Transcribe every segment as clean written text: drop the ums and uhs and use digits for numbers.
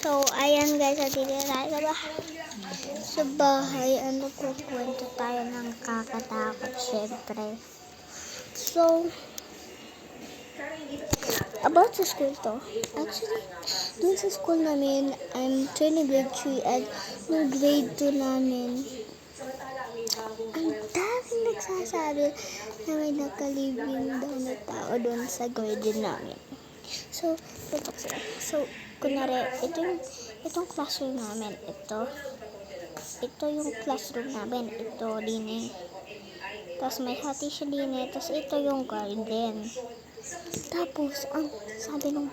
So, ayan guys, at dito tayo sa bahay. Ano po, kwento tayo ng kakatakot, syempre. So, about sa school to. Actually, dun sa school namin, I'm turning grade 3 at nung grade 2 namin, ang daming nagsasabi na may nakalibing daw na tao dun sa garden namin. So, kunwari, itong classroom namin, ito yung classroom namin, ito line. Tapos may hati siya line, tapos ito yung garden. Tapos, ang sabi nung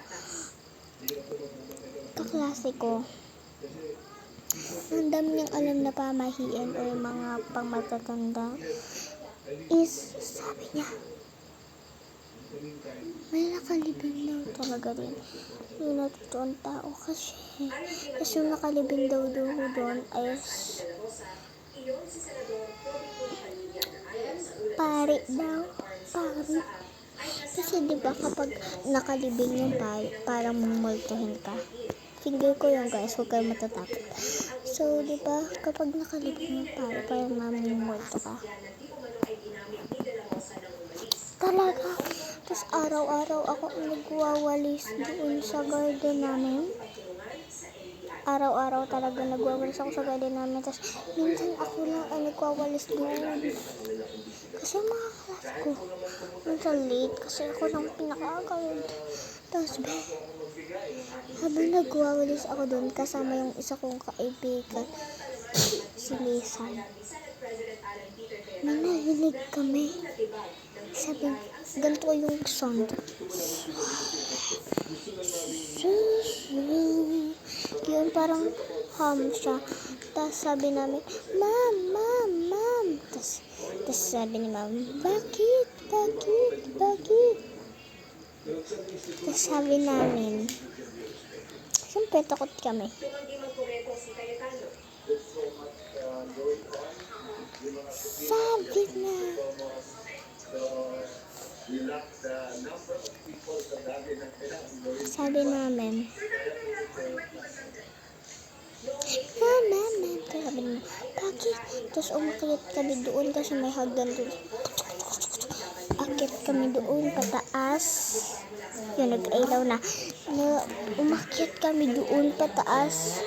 kaklase ko, ang dami niyang alam na pamahiin o yung mga pangmatatanda is, sabi niya, may nakalibing daw talaga rin. Yung natutuan tao kasi yung nakalibing daw doon ay pari daw. Pari. Kasi diba kapag nakalibing yung pari, parang mumultuhin ka. Finger ko yun guys, huwag kayo matatakot. So diba kapag nakalibing yung pari, parang mamumulto ka. Talaga. Tapos araw-araw ako nagwawalis doon sa garden namin. Araw-araw talaga nagwawalis ako sa garden namin. Tapos minsan ako lang ay nagwawalis doon. Kasi mga class ko, minsan late kasi ako lang pinaka-agad. Tapos habang nagwawalis ako doon, kasama yung isa kong kaibigan, si Lisan. Nanahilig kami. Sabi, ganito yung sound. Yun, parang siya. Tapos sabi namin, Ma'am. Tapos sabi ni Ma'am, Bakit? Tapos sabi namin, siyempre takot kami. Sabi namin, sabi namin, bakit? Tapos umakyat kami doon kasi may hagdan doon. Akyat kami doon pataas. Yun, nag-ailaw na. Umakyat kami doon pataas.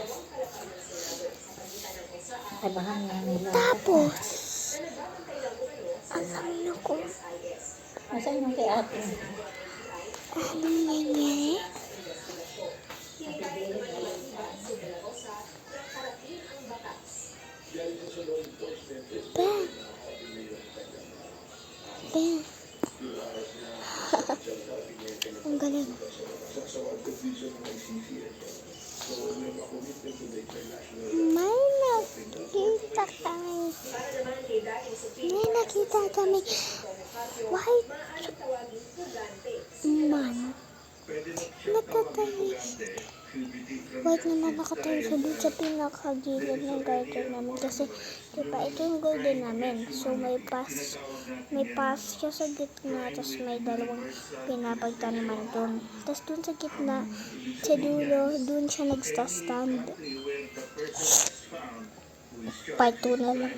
Tapos, alam na ko. Nasaan yung kay ate? Anong nangyari? Ben. Ang galing. May nakita kami. White man. Nakatayo. White naman nakatayo siya doon sa pinakagilid ng garden namin. Kasi, diba, ito yung garden namin. So, may pass siya sa gitna. Tapos, may dalawang pinapagtaniman doon. Tapos, doon sa gitna, sa dulo, doon siya nagsta-stand. Part 2 na lang.